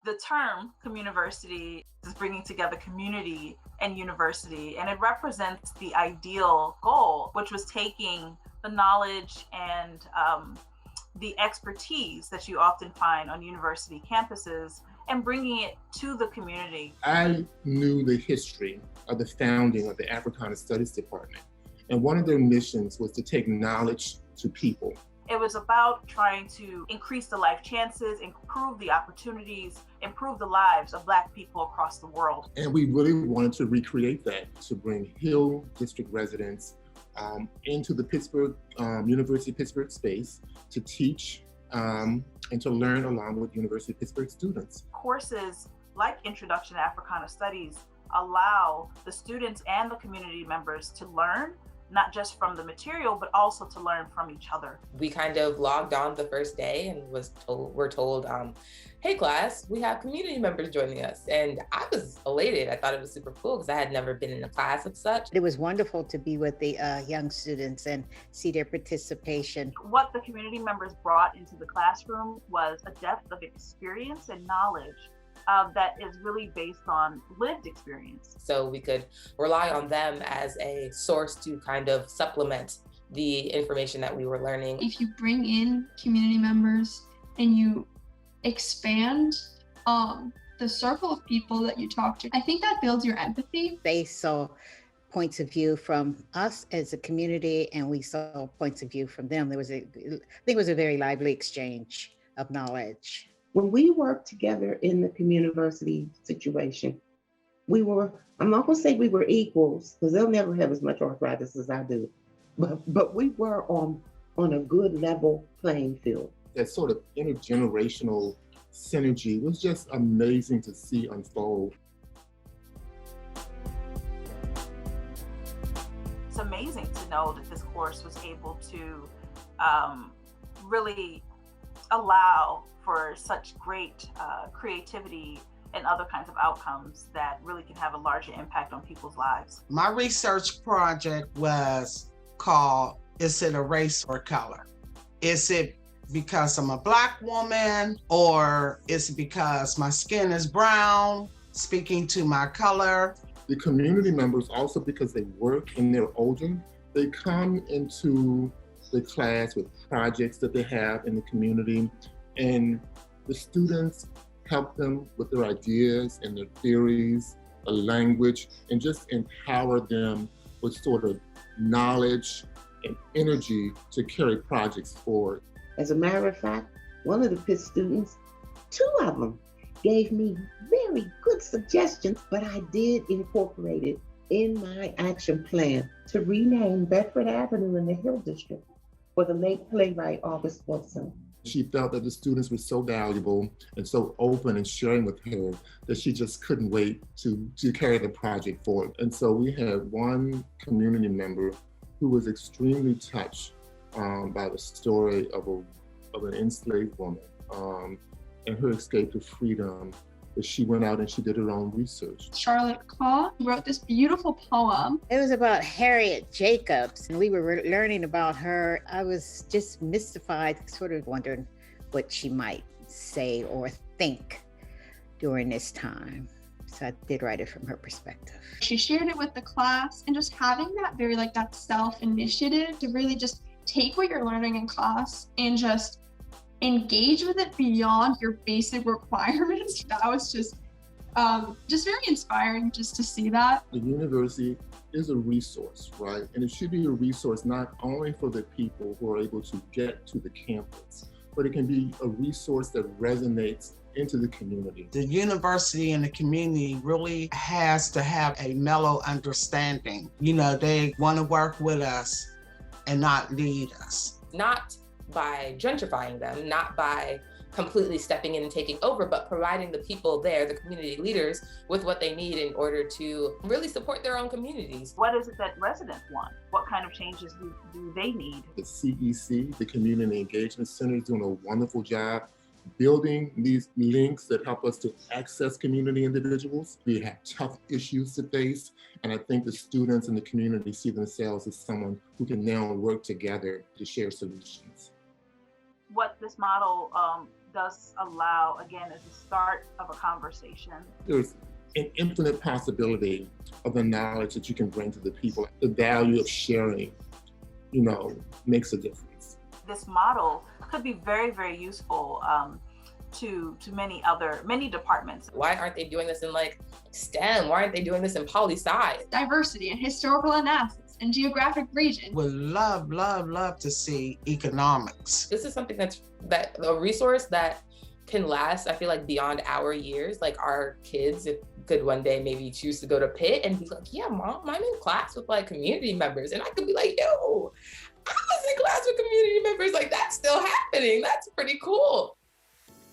The term Communiversity is bringing together community and university, and it represents the ideal goal, which was taking the knowledge and the expertise that you often find on university campuses and bringing it to the community. I knew the history of the founding of the Africana Studies Department, and one of their missions was to take knowledge to people. It was about trying to increase the life chances, improve the opportunities, improve the lives of Black people across the world. And we really wanted to recreate that, to bring Hill District residents into the Pittsburgh, University of Pittsburgh space to teach and to learn along with University of Pittsburgh students. Courses like Introduction to Africana Studies allow the students and the community members to learn, not just from the material, but also to learn from each other. We kind of logged on the first day and we're told, hey class, we have community members joining us. And I was elated. I thought it was super cool because I had never been in a class of such. It was wonderful to be with the young students and see their participation. What the community members brought into the classroom was a depth of experience and knowledge that is really based on lived experience. So we could rely on them as a source to kind of supplement the information that we were learning. If you bring in community members and you expand the circle of people that you talk to, I think that builds your empathy. They saw points of view from us as a community, and we saw points of view from them. I think it was a very lively exchange of knowledge. When we worked together in the Communiversity situation, I'm not gonna say we were equals, because they'll never have as much arthritis as I do, but we were on a good level playing field. That sort of intergenerational synergy was just amazing to see unfold. It's amazing to know that this course was able to really allow for such great creativity and other kinds of outcomes that really can have a larger impact on people's lives. My research project was called, is it a race or color? Is it because I'm a Black woman, or is it because my skin is brown, speaking to my color? The community members also, because they work and they're older, they come into the class with projects that they have in the community, and the students help them with their ideas and their theories, a language, and just empower them with sort of knowledge and energy to carry projects forward. As a matter of fact, one of the Pitt students, 2 of them, gave me very good suggestions, but I did incorporate it in my action plan to rename Bedford Avenue in the Hill District for the late playwright August Wilson. She felt that the students were so valuable and so open and sharing with her that she just couldn't wait to carry the project forward. And so we had one community member who was extremely touched by the story of an enslaved woman and her escape to freedom. But she went out and she did her own research. Charlotte Caw wrote this beautiful poem. It was about Harriet Jacobs, and we were learning about her. I was just mystified, sort of wondering what she might say or think during this time. So I did write it from her perspective. She shared it with the class, and just having that very that self-initiative to really just take what you're learning in class and just engage with it beyond your basic requirements. That was just very inspiring just to see that. The university is a resource, right? And it should be a resource not only for the people who are able to get to the campus, but it can be a resource that resonates into the community. The university and the community really has to have a mellow understanding. You know, they want to work with us and not lead us. Not by gentrifying them, not by completely stepping in and taking over, but providing the people there, the community leaders, with what they need in order to really support their own communities. What is it that residents want? What kind of changes do they need? The CEC, the Community Engagement Center, is doing a wonderful job building these links that help us to access community individuals. We have tough issues to face, and I think the students and the community see themselves as someone who can now work together to share solutions. What this model does allow, again, as the start of a conversation. There's an infinite possibility of the knowledge that you can bring to the people. The value of sharing, makes a difference. This model could be very, very useful to many departments. Why aren't they doing this in like STEM? Why aren't they doing this in poli-sci? Diversity and historical analysis and geographic region. Would love to see economics. This is something that a resource that can last, I feel like, beyond our years. Like our kids could one day maybe choose to go to Pitt and be like, yeah, mom, I'm in class with like community members. And I could be like, yo, I was in class with community members. Like that's still happening. That's pretty cool.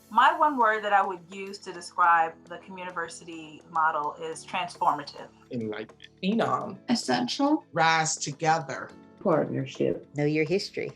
My one word that I would use to describe the Communiversity model is transformative. Enlightenment. Phenom. Essential. Rise together. Partnership. Know your history.